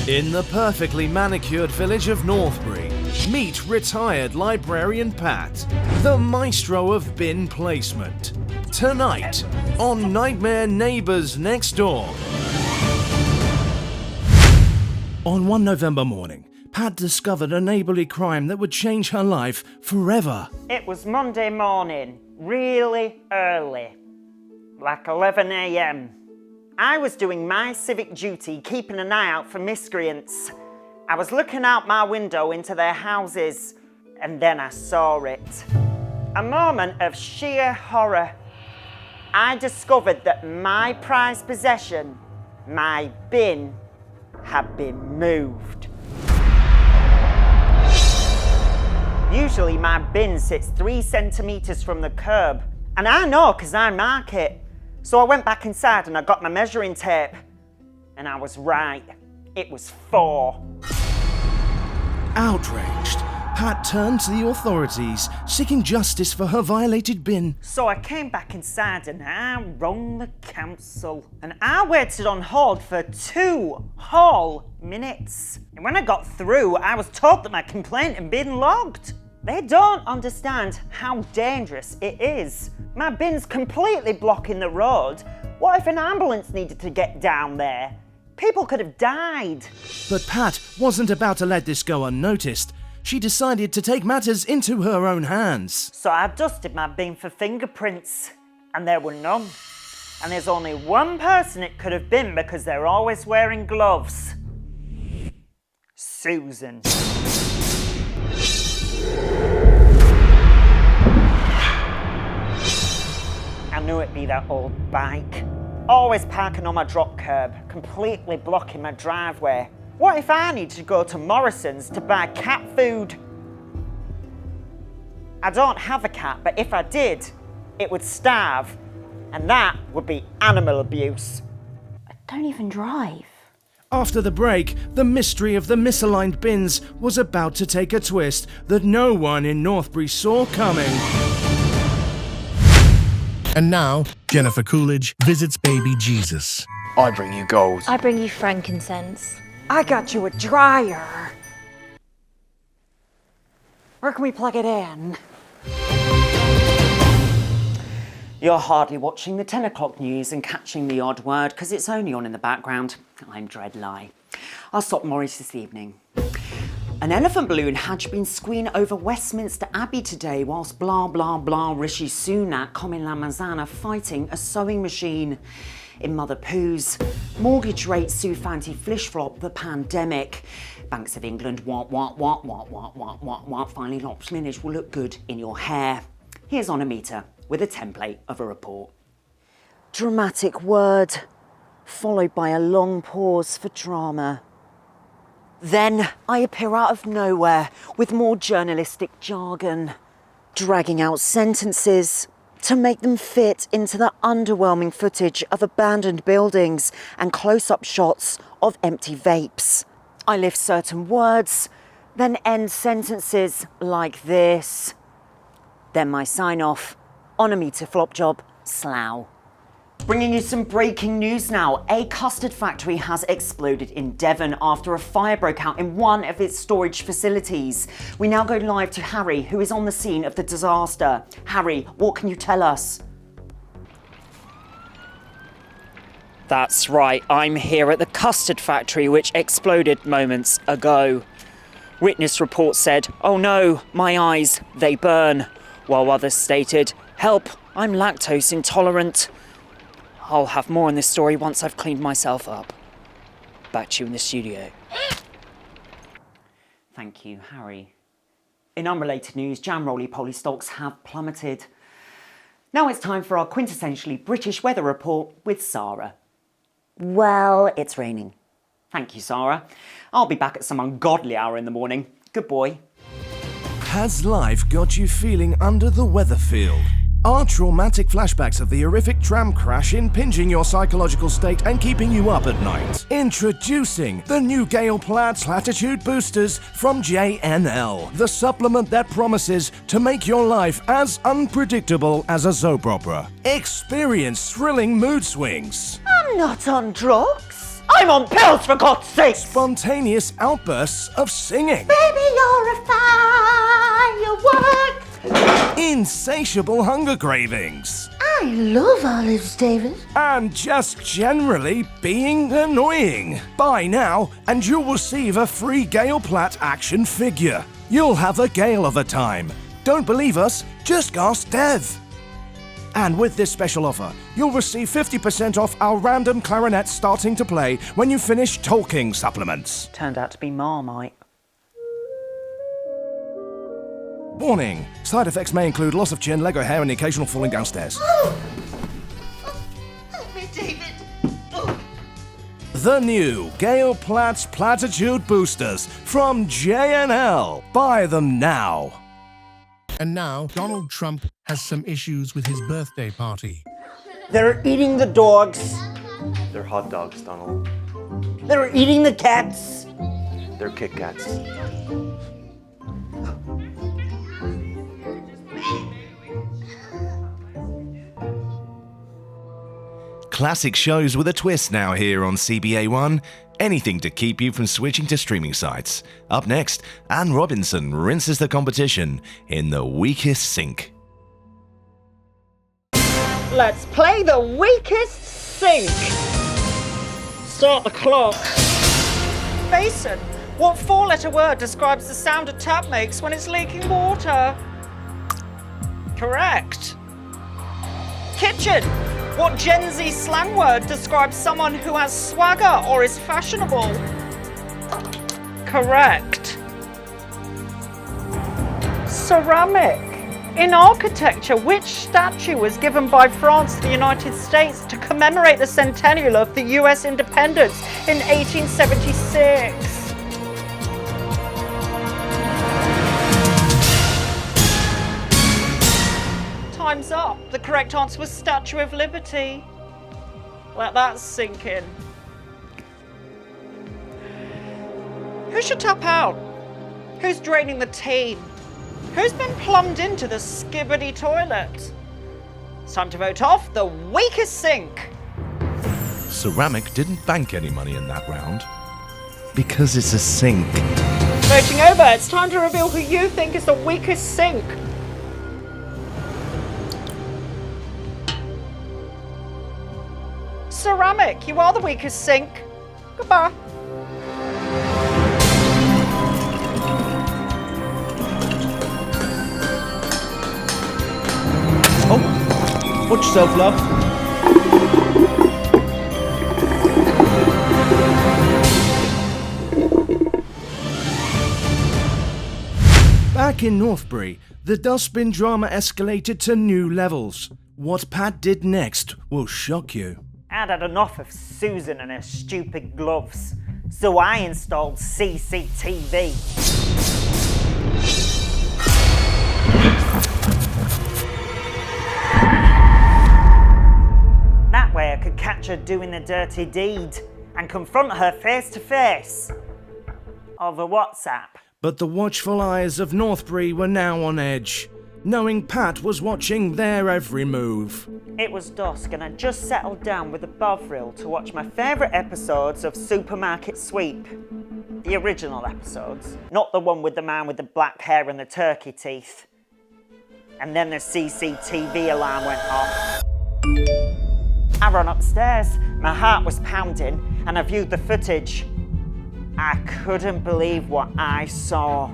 In the perfectly manicured village of Northbury, meet retired librarian Pat, the maestro of bin placement. Tonight on Neighbours Next-Door. On one November morning, Pat discovered a neighbourly crime that would change her life forever. It was Monday morning, really early, like 11 a.m. I was doing my civic duty, keeping an eye out for miscreants. I was looking out my window into their houses, and then I saw it. A moment of sheer horror. I discovered that my prized possession, my bin, had been moved. Usually my bin sits 3 centimetres from the curb, and I know because I mark it. So I went back inside and I got my measuring tape, and I was right. It was 4. Outraged, Pat turned to the authorities, seeking justice for her violated bin. So I came back inside and I rang the council, and I waited on hold for 2 whole minutes. And when I got through, I was told that my complaint had been logged. They don't understand how dangerous it is. My bin's completely blocking the road. What if an ambulance needed to get down there? People could have died. But Pat wasn't about to let this go unnoticed. She decided to take matters into her own hands. So I dusted my bin for fingerprints, and there were none. And there's only one person it could have been because they're always wearing gloves. Susan. I knew it'd be that old bike. Always parking on my drop curb, completely blocking my driveway. What if I need to go to Morrison's to buy cat food? I don't have a cat, but if I did, it would starve, and that would be animal abuse. I don't even drive. After the break, the mystery of the misaligned bins was about to take a twist that no one in Northbury saw coming. And now, Jennifer Coolidge visits baby Jesus. I bring you gold. I bring you frankincense. I got you a dryer. Where can we plug it in? You're hardly watching the 10 o'clock news and catching the odd word because it's only on in the background. I'm Dreadlie. I'll stop Morris this evening. An elephant balloon had been screened over Westminster Abbey today whilst blah blah blah Rishi Sunak, Comin La Manzana fighting a sewing machine. In Mother Pooh's, mortgage rates sue anti-flish flop the pandemic. Banks of England, finally lock spinach will look good in your hair. Here's on a meter with a template of a report. Dramatic word, followed by a long pause for drama. Then I appear out of nowhere with more journalistic jargon, dragging out sentences to make them fit into the underwhelming footage of abandoned buildings and close-up shots of empty vapes. I lift certain words, then end sentences like this. Then my sign-off, on a meter flop job, slough. Bringing you some breaking news now. A custard factory has exploded in Devon after a fire broke out in one of its storage facilities. We now go live to Harry, who is on the scene of the disaster. Harry, what can you tell us? That's right, I'm here at the custard factory which exploded moments ago. Witness report said, "Oh no, my eyes, they burn," while others stated, "Help, I'm lactose intolerant." I'll have more on this story once I've cleaned myself up. Back to you in the studio. Thank you, Harry. In unrelated news, jam roly-poly stocks have plummeted. Now it's time for our quintessentially British weather report with Sarah. Well, it's raining. Thank you, Sarah. I'll be back at some ungodly hour in the morning. Good boy. Has life got you feeling under the weather field? Are traumatic flashbacks of the horrific tram crash impinging your psychological state and keeping you up at night? Introducing the new Gale Platts Latitude Boosters from JNL, the supplement that promises to make your life as unpredictable as a soap opera. Experience thrilling mood swings. I'm not on drugs. I'm on pills, for God's sake! Spontaneous outbursts of singing. Baby, you're a firework! Insatiable hunger cravings. I love olives, David. And just generally being annoying. Buy now and you'll receive a free Gail Platt action figure. You'll have a gale of a time. Don't believe us? Just ask Dev. And with this special offer, you'll receive 50% off our random clarinet starting to play when you finish talking supplements. Turned out to be Marmite. Warning, side effects may include loss of chin, leg or hair and the occasional falling downstairs. Help me, David. The new Gail Platt's Platitude Boosters from J&L. Buy them now. And now, Donald Trump has some issues with his birthday party. They're eating the dogs. They're hot dogs, Donald. They're eating the cats. They're Kit Kats. Classic shows with a twist now here on CBA1. Anything to keep you from switching to streaming sites. Up next, Anne Robinson rinses the competition in The Weakest Sink. Let's play The Weakest Sink. Start the clock. Basin. What four-letter word describes the sound a tap makes when it's leaking water? Correct. Kitchen. What Gen Z slang word describes someone who has swagger or is fashionable? Correct. Ceramic. In architecture, which statue was given by France to the United States to commemorate the centennial of the US independence in 1876? Time's up. The correct answer was Statue of Liberty. Let that sink in. Who should tap out? Who's draining the team? Who's been plumbed into the skibbity toilet? It's time to vote off The Weakest Sink. Ceramic didn't bank any money in that round. Because it's a sink. Voting over, it's time to reveal who you think is the weakest sink. Ceramic, you are the weakest sink. Goodbye. Oh, watch yourself, love. Back in Northbury, the dustbin drama escalated to new levels. What Pat did next will shock you. I'd had enough of Susan and her stupid gloves, so I installed CCTV. That way I could catch her doing the dirty deed and confront her face to face over WhatsApp. But the watchful eyes of Northbury were now on edge, knowing Pat was watching their every move. It was dusk and I'd just settled down with a Bovril to watch my favourite episodes of Supermarket Sweep. The original episodes, not the one with the man with the black hair and the turkey teeth. And then the CCTV alarm went off. I ran upstairs, my heart was pounding, and I viewed the footage. I couldn't believe what I saw.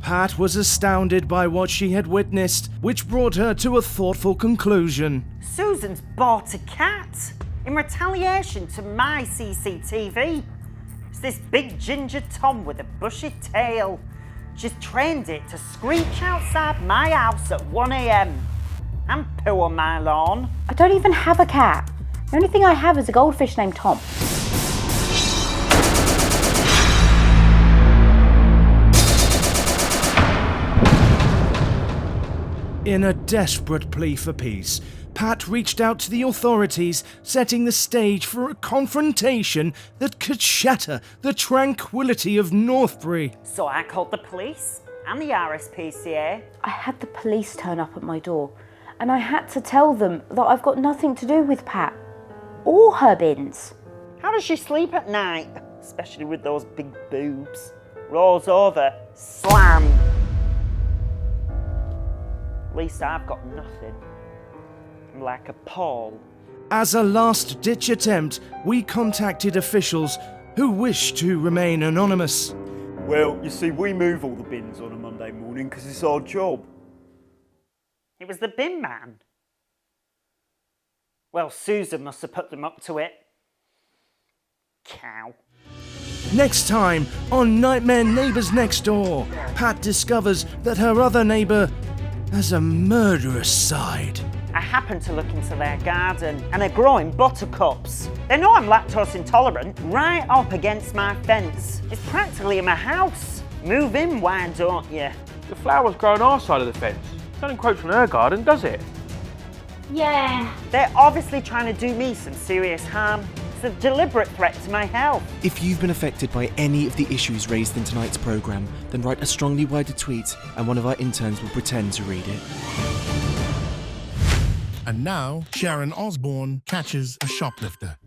Pat was astounded by what she had witnessed, which brought her to a thoughtful conclusion. Susan's bought a cat in retaliation to my CCTV. It's this big ginger Tom with a bushy tail. She's trained it to screech outside my house at 1 a.m. and poo on my lawn. I don't even have a cat. The only thing I have is a goldfish named Tom. In a desperate plea for peace, Pat reached out to the authorities, setting the stage for a confrontation that could shatter the tranquility of Northbury. So I called the police and the RSPCA. I had the police turn up at my door, and I had to tell them that I've got nothing to do with Pat. all her bins. How does she sleep at night? Especially with those big boobs. Rolls over, slam. At least I've got nothing. I'm like a Paul. As a last-ditch attempt, we contacted officials who wished to remain anonymous. Well, you see, we move all the bins on a Monday morning because it's our job. It was the bin man. Well, Susan must have put them up to it. Cow. Next time on Nightmare Neighbours Next Door, Pat discovers that her other neighbour has a murderous side. I happened to look into their garden and they're growing buttercups. They know I'm lactose intolerant right up against my fence. It's practically in my house. Move in, why don't you? The flowers grow on our side of the fence. Don't encroach on her garden, does it? Yeah. They're obviously trying to do me some serious harm. It's a deliberate threat to my health. If you've been affected by any of the issues raised in tonight's programme, then write a strongly worded tweet and one of our interns will pretend to read it. And now, Sharon Osbourne catches a shoplifter.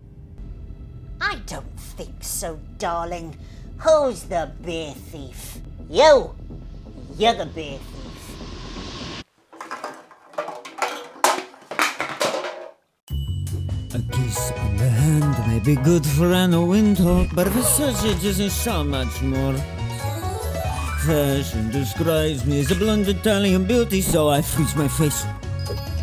I don't think so, darling. Who's the beer thief? You! You're the beer thief. A kiss on the hand may be good for an winter, but for such it isn't so much more. Fashion describes me as a blonde Italian beauty, so I freeze my face.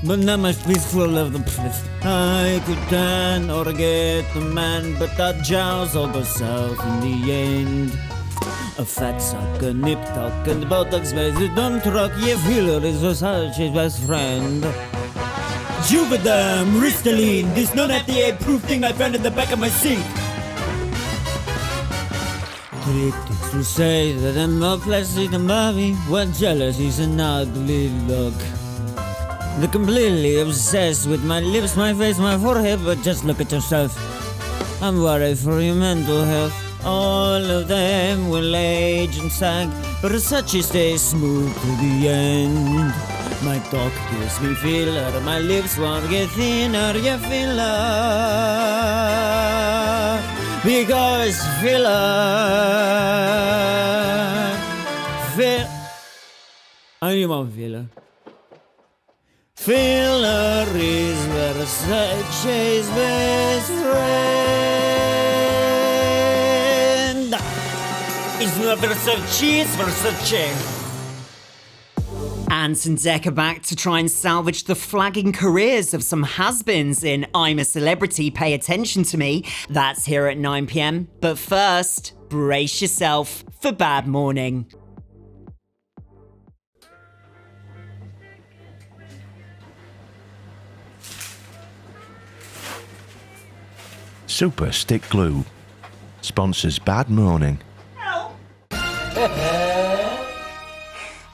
But now my face full of the press. I could tan or get a man, but that jowls all go south in the end. A fat sock, a nip tuck, and buttocks by the dump truck. Yeah, Wheeler is Versace's best friend. Juvederm, Ristaline, this non-FDA-proof thing I found in the back of my sink. Critics will say that I'm more plastic than Bobby. Well, jealousy's an ugly look. They're completely obsessed with my lips, my face, my forehead, but just look at yourself. I'm worried for your mental health. All of them will age and sag, but as such you stay smooth to the end. My talk gives me filler, my lips won't get thinner, you filler. Because filler. I need one filler. Filler is Versace's best friend. It's not Versace, it's Versace. Ant and Dec are back to try and salvage the flagging careers of some has-beens in I'm a Celebrity, Pay Attention to Me. That's here at 9 p.m. But first, brace yourself for Bad Morning. Super Stick Glue sponsors Bad Morning.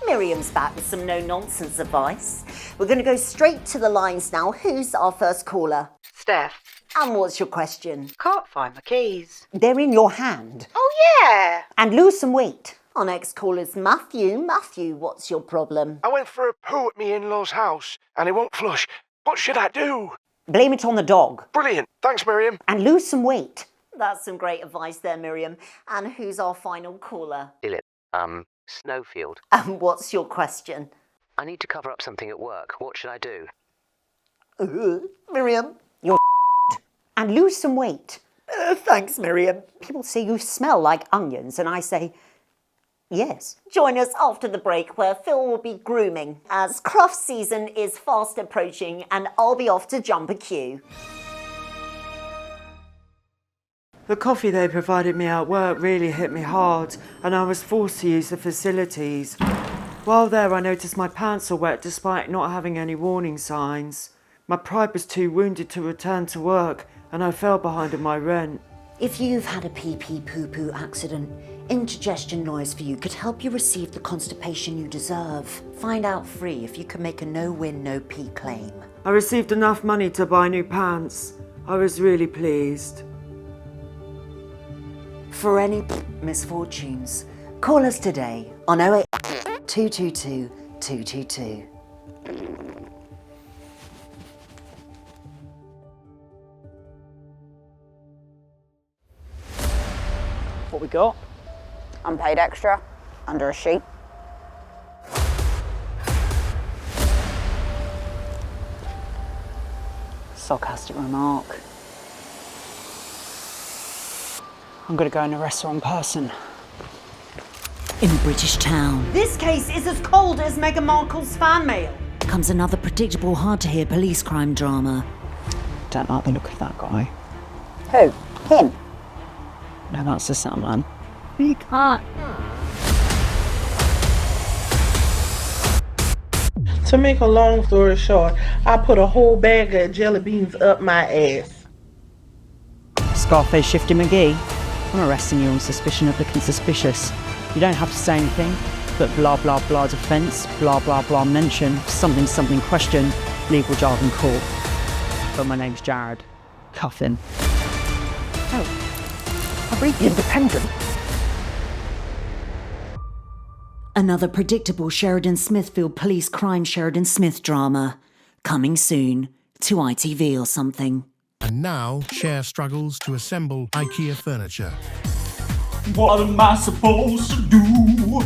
Miriam's back with some no-nonsense advice. We're going to go straight to the lines now. Who's our first caller? Steph. And what's your question? Can't find my keys. They're in your hand. Oh, yeah. And lose some weight. Our next caller's Matthew. Matthew, what's your problem? I went for a poo at me in-law's house and it won't flush. What should I do? Blame it on the dog. Brilliant. Thanks, Miriam. And lose some weight. That's some great advice there, Miriam. And who's our final caller? Philip, Snowfield. And what's your question? I need to cover up something at work. What should I do? Miriam, you're and lose some weight. Thanks, Miriam. People say you smell like onions, and I say, yes. Join us after the break where Phil will be grooming as craft season is fast approaching and I'll be off to jump a queue. The coffee they provided me at work really hit me hard and I was forced to use the facilities. While there I noticed my pants are wet despite not having any warning signs. My pride was too wounded to return to work and I fell behind on my rent. If you've had a pee-pee poo-poo accident, Indigestion Noise for You could help you receive the constipation you deserve. Find out free if you can make a no-win, no-pee claim. I received enough money to buy new pants. I was really pleased. For any misfortunes, call us today on 08 222 222. What we got? Unpaid extra, under a sheet. Sarcastic remark. I'm gonna go and arrest her in person. In a British town This case is as cold as Meghan Markle's fan mail. comes another predictable, hard-to-hear police crime drama. Don't like the look of that guy. Who? Him? No, that's the soundman. You can't. To make a long story short, I put a whole bag of jelly beans up my ass. Scarface Shifty McGee, I'm arresting you on suspicion of looking suspicious. You don't have to say anything, but blah blah blah defence, blah blah blah mention, something something question, legal jargon court. But my name's Jared. Cuffin. Oh, I read The Independent. Another predictable Sheridan Smithfield police crime Sheridan Smith drama. Coming soon to ITV or something. And now, Cher struggles to assemble IKEA furniture. What am I supposed to do?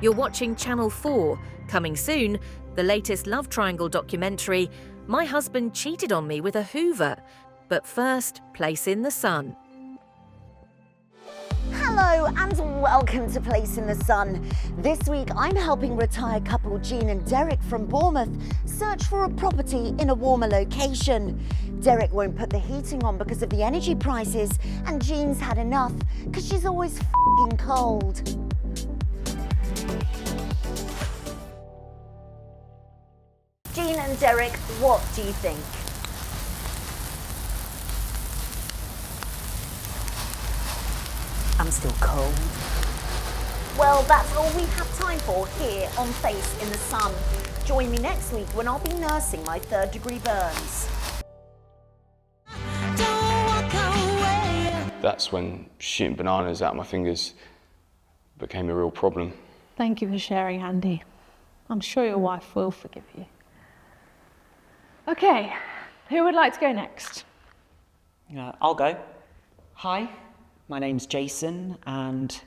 You're watching Channel 4. Coming soon, the latest love triangle documentary, My Husband Cheated on Me with a Hoover. But first, Place in the Sun. Hello and welcome to Place in the Sun. This week I'm helping retired couple Jean and Derek from Bournemouth search for a property in a warmer location. Derek won't put the heating on because of the energy prices, and Jean's had enough because she's always f***ing cold. Jean and Derek, what do you think? I'm still cold. Well, that's all we have time for here on Face in the Sun. Join me next week when I'll be nursing my 3rd-degree burns. That's when shooting bananas out of my fingers became a real problem. Thank you for sharing, Andy. I'm sure your wife will forgive you. Okay, who would like to go next? I'll go. Hi, my name's Jason, and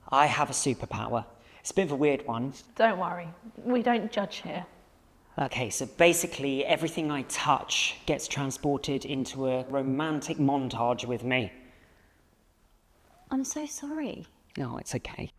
I have a superpower. It's a bit of a weird one. Don't worry, we don't judge here. Okay, so basically everything I touch gets transported into a romantic montage with me. I'm so sorry. No, it's okay.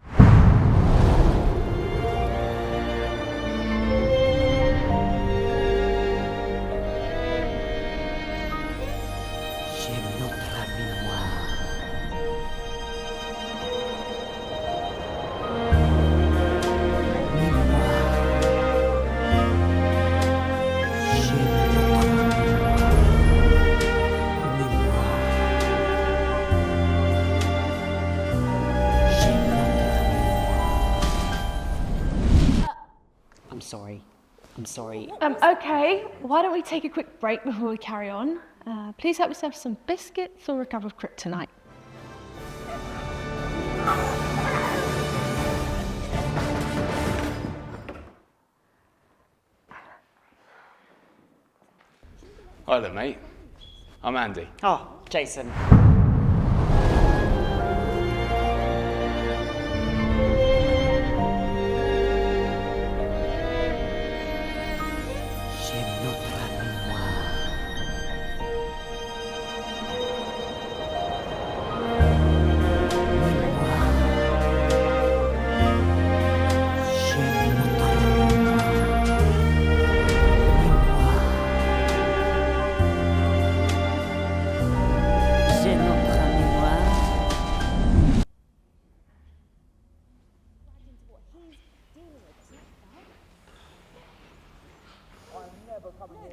I'm sorry. Okay, why don't we take a quick break before we carry on? Please help yourself some biscuits or a cup of kryptonite. Hi there, mate. I'm Andy. Oh, Jason.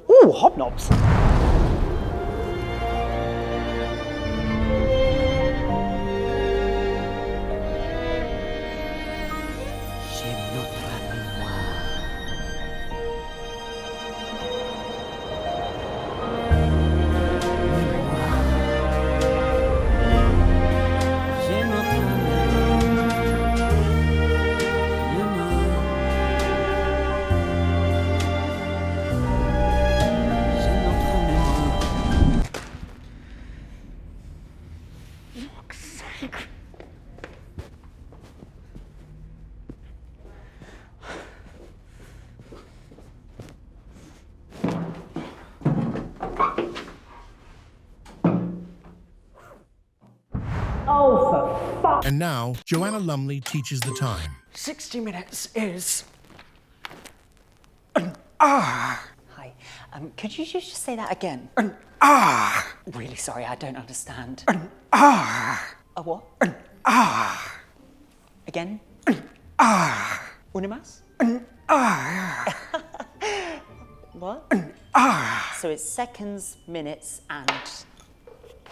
Ooh, hobnobs. sake. Oh, for fuck! And now, Joanna Lumley teaches the time. 60 minutes is an hour. Hi. Could you just say that again? An hour. Really sorry, I don't understand. An hour. A what? An hour. Again? An hour. Una más? An hour. What? An hour. So it's seconds, minutes, and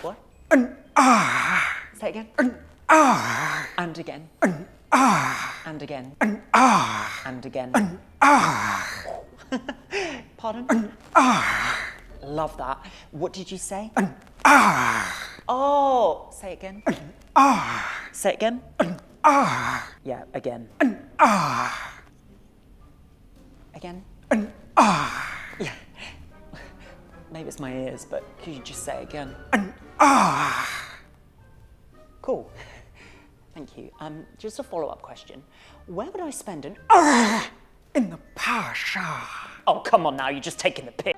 what? An hour. Say it again. An hour. And again. An hour. And again. An hour. And again. An hour. Pardon? An hour. Love that. What did you say? An hour. Oh, say it again. An hour. Say it again. An hour. Yeah, again. An hour. Again. An hour. Yeah. Maybe it's my ears, but could you just say it again? An hour. Cool. Thank you. Just a follow-up question. Where would I spend an hour in the power shower? Oh, come on now, you're just taking the piss.